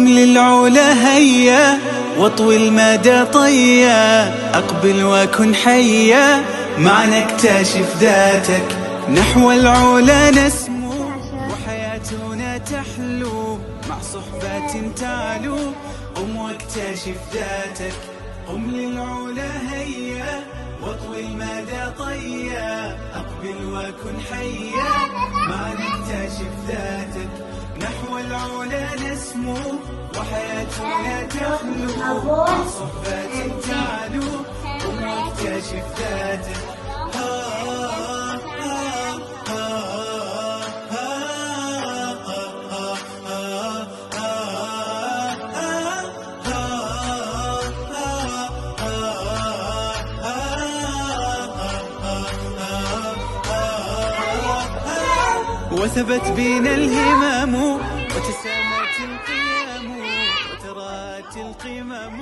للعلا هيا واطوي المدى طيا، أقبل وكن حيا معنا اكتشف ذاتك، نحو العلا نسمو وحياتنا تحلو، مع صحبة تعلو قم واكتشف ذاتك. قم للعلا هيا واطوي المدى طيا، أقبل وكن حيا معنا اكتشف ذاتك، نحو العلا نسمو وحياتنا تخلو، مع صحبة تعلو قم واكتشف ذاتك. وثبت بنا الهمم وتسامت القيم وترات القمم.